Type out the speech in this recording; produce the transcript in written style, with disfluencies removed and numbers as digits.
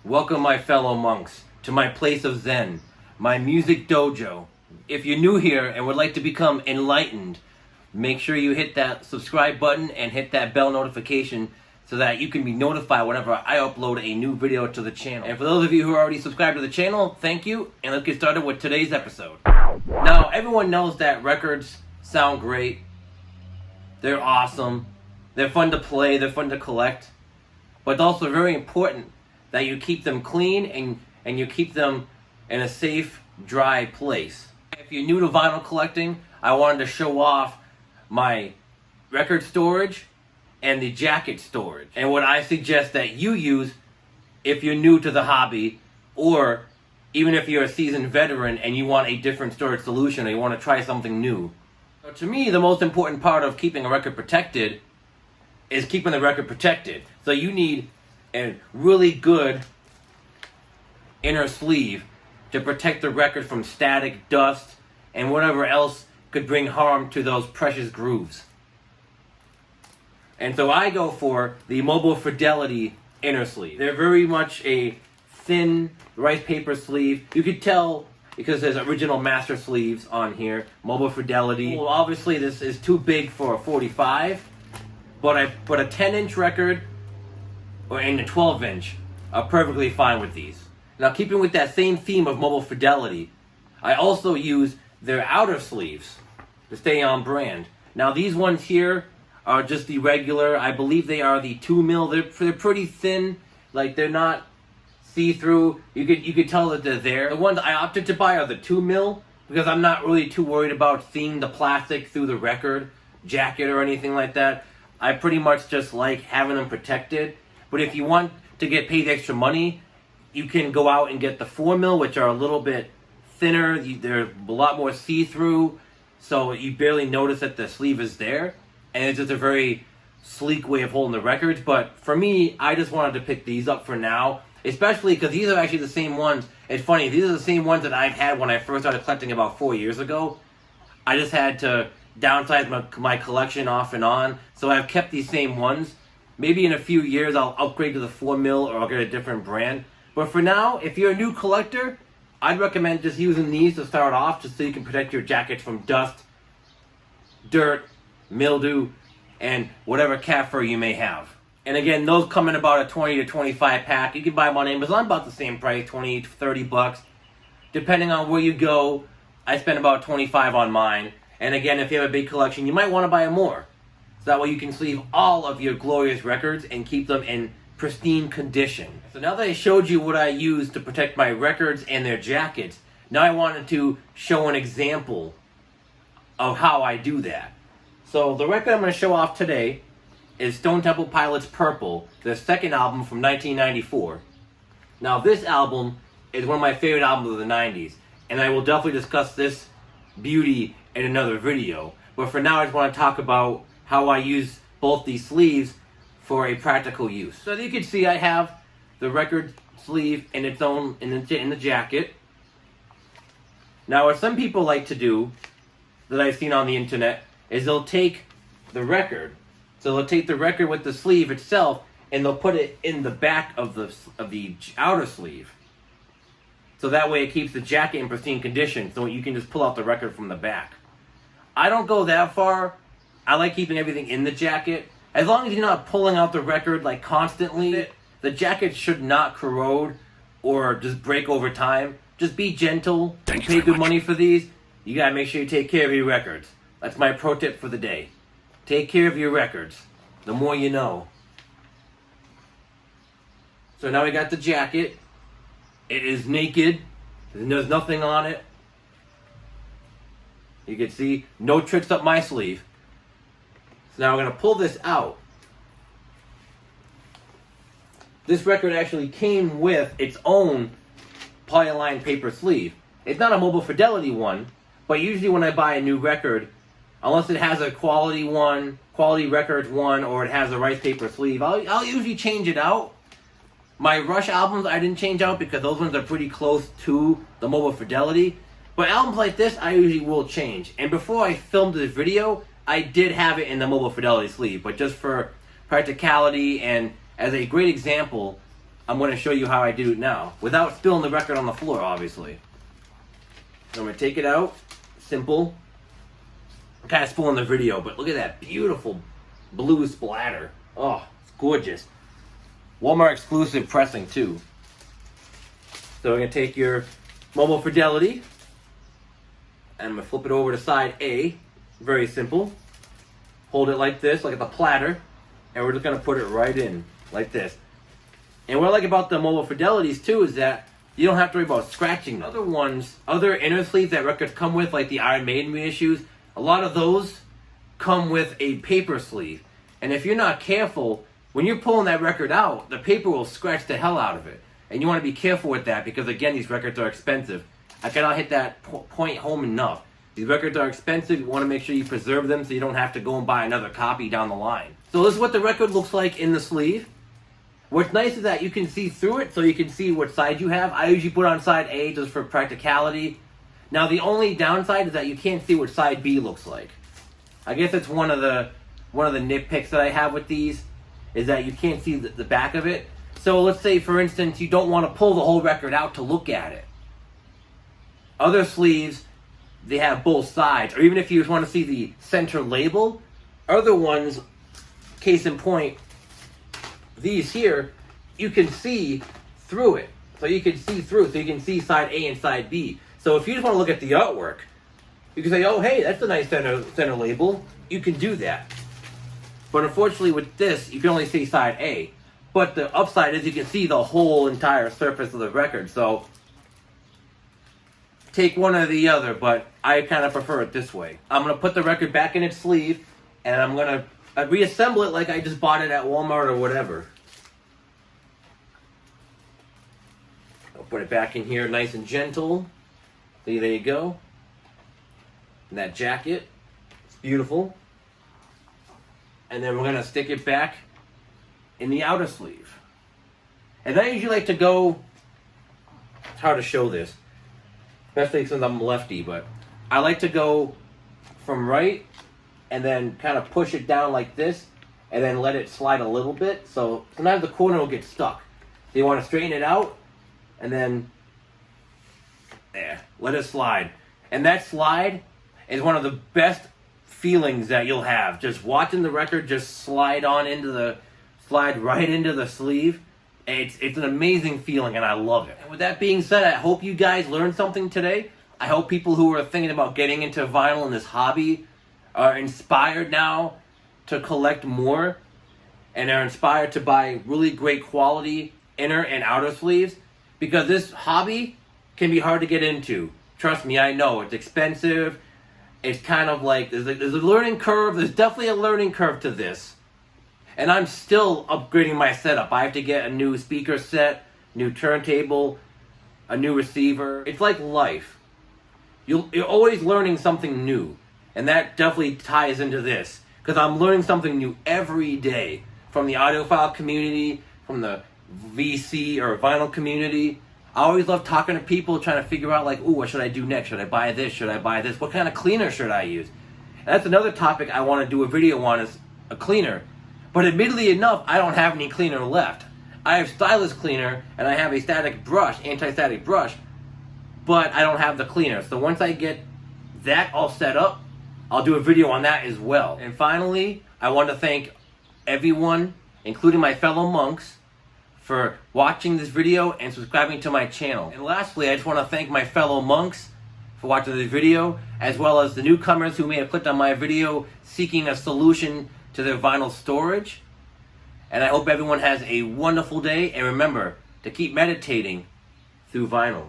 Welcome, my fellow monks, to my place of Zen, my music dojo. If you're new here and would like to become enlightened, make sure you hit that subscribe button and hit that bell notification so that you can be notified whenever I upload a new video to the channel. And for those of you who are already subscribed to the channel, thank you, and let's get started with today's episode. Now, everyone knows that records sound great. They're awesome. They're fun to play. They're fun to collect. But it's also very important that you keep them clean and you keep them in a safe, dry place. If you're new to vinyl collecting, I wanted to show off my record storage and the jacket storage, and what I suggest that you use if you're new to the hobby, or even if you're a seasoned veteran and you want a different storage solution or you want to try something new. So to me, the most important part of keeping a record protected is keeping the record protected. So you need a really good inner sleeve to protect the record from static, dust, and whatever else could bring harm to those precious grooves. And so I go for the Mobile Fidelity inner sleeve. They're very much a thin rice paper sleeve. You could tell because there's original master sleeves on here. Mobile Fidelity. Well, obviously this is too big for a 45, but a 10-inch record or in a 12-inch are perfectly fine with these. Now, keeping with that same theme of Mobile Fidelity, I also use their outer sleeves to stay on brand. Now, these ones here are just the regular, I believe they are the 2 mil. They're pretty thin, like they're not see-through. You could tell that they're there. The ones I opted to buy are the 2 mil because I'm not really too worried about seeing the plastic through the record jacket or anything like that. I pretty much just like having them protected. But if you want to get paid extra money, you can go out and get the 4 mil, which are a little bit thinner. They're a lot more see-through, so you barely notice that the sleeve is there. And it's just a very sleek way of holding the records. But for me, I just wanted to pick these up for now, especially because these are actually the same ones. It's funny, these are the same ones that I've had when I first started collecting about 4 years ago. I just had to downsize my collection off and on, so I've kept these same ones. Maybe in a few years I'll upgrade to the 4 mil or I'll get a different brand. But for now, if you're a new collector, I'd recommend just using these to start off, just so you can protect your jackets from dust, dirt, mildew, and whatever cat fur you may have. And again, those come in about a 20 to 25 pack. You can buy them on Amazon, about the same price, 20 to 30 bucks. Depending on where you go, I spend about 25 on mine. And again, if you have a big collection, you might want to buy more. So that way you can sleeve all of your glorious records and keep them in pristine condition. So now that I showed you what I use to protect my records and their jackets, now I wanted to show an example of how I do that. So the record I'm going to show off today is Stone Temple Pilots' Purple, their second album from 1994. Now this album is one of my favorite albums of the 90s, and I will definitely discuss this beauty in another video. But for now, I just want to talk about how I use both these sleeves for a practical use. So as you can see, I have the record sleeve in its own in the jacket. Now, what some people like to do that I've seen on the internet is they'll take the record. So they'll take the record with the sleeve itself and they'll put it in the back of the outer sleeve. So that way it keeps the jacket in pristine condition, so you can just pull out the record from the back. I don't go that far. I like keeping everything in the jacket. As long as you're not pulling out the record like constantly, the jacket should not corrode or just break over time. Just be gentle. You pay good money for these. You gotta make sure you take care of your records. That's my pro tip for the day. Take care of your records. The more you know. So now we got the jacket. It is naked. There's nothing on it. You can see no tricks up my sleeve. So now we're going to pull this out. This record actually came with its own polyline paper sleeve. It's not a Mobile Fidelity one, but usually when I buy a new record, unless it has a quality records one, or it has a rice paper sleeve, I'll usually change it out. My Rush albums I didn't change out because those ones are pretty close to the Mobile Fidelity. But albums like this I usually will change. And before I filmed this video, I did have it in the Mobile Fidelity sleeve, but just for practicality and as a great example I'm going to show you how I do it now, without spilling the record on the floor, obviously. So I'm going to take it out, simple. I'm kind of spoiling the video, but look at that beautiful blue splatter. Oh, it's gorgeous. Walmart exclusive pressing too. So we're going to take your Mobile Fidelity, and I'm going to flip it over to side A. Very simple. Hold it like this, like at the platter, and we're just going to put it right in, like this. And what I like about the Mobile Fidelities too is that you don't have to worry about scratching them. Other ones, other inner sleeves that records come with, like the Iron Maiden reissues, a lot of those come with a paper sleeve. And if you're not careful, when you're pulling that record out, the paper will scratch the hell out of it. And you want to be careful with that because, again, these records are expensive. I cannot hit that point home enough. These records are expensive. You want to make sure you preserve them so you don't have to go and buy another copy down the line. So this is what the record looks like in the sleeve. What's nice is that you can see through it, so you can see what side you have. I usually put on side A just for practicality. Now the only downside is that you can't see what side B looks like. I guess it's one of the nitpicks that I have with these, is that you can't see the back of it. So let's say, for instance, you don't want to pull the whole record out to look at it. Other sleeves, they have both sides. Or even if you just want to see the center label, other ones, case in point, these here, you can see through it. So you can see through, so you can see side A and side B. So if you just want to look at the artwork, you can say, oh, hey, that's a nice center label. You can do that. But unfortunately with this, you can only see side A. But the upside is you can see the whole entire surface of the record. So take one or the other, but I kind of prefer it this way. I'm going to put the record back in its sleeve, and I'm going to reassemble it like I just bought it at Walmart or whatever. I'll put it back in here nice and gentle. See, there you go. And that jacket, it's beautiful. And then we're going to stick it back in the outer sleeve. And I usually like to go, it's hard to show this, especially since I'm lefty, but I like to go from right and then kind of push it down like this and then let it slide a little bit. So sometimes the corner will get stuck. So you want to straighten it out and then there, let it slide. And that slide is one of the best feelings that you'll have. Just watching the record just slide right into the sleeve. It's an amazing feeling, and I love it. And with that being said, I hope you guys learned something today. I hope people who are thinking about getting into vinyl and this hobby are inspired now to collect more and are inspired to buy really great quality inner and outer sleeves, because this hobby can be hard to get into. Trust me, I know. It's expensive. It's kind of like, there's a learning curve. There's definitely a learning curve to this. And I'm still upgrading my setup. I have to get a new speaker set, new turntable, a new receiver. It's like life. You're always learning something new. And that definitely ties into this. Because I'm learning something new every day. From the audiophile community, from the VC or vinyl community. I always love talking to people, trying to figure out like, ooh, what should I do next? Should I buy this? Should I buy this? What kind of cleaner should I use? And that's another topic I want to do a video on, is a cleaner. But admittedly enough, I don't have any cleaner left. I have stylus cleaner, and I have a static brush, anti-static brush, but I don't have the cleaner. So once I get that all set up, I'll do a video on that as well. And finally, I want to thank everyone, including my fellow monks, for watching this video and subscribing to my channel. And lastly, I just want to thank my fellow monks for watching this video, as well as the newcomers who may have clicked on my video seeking a solution to their vinyl storage. And I hope everyone has a wonderful day, and remember to keep meditating through vinyl.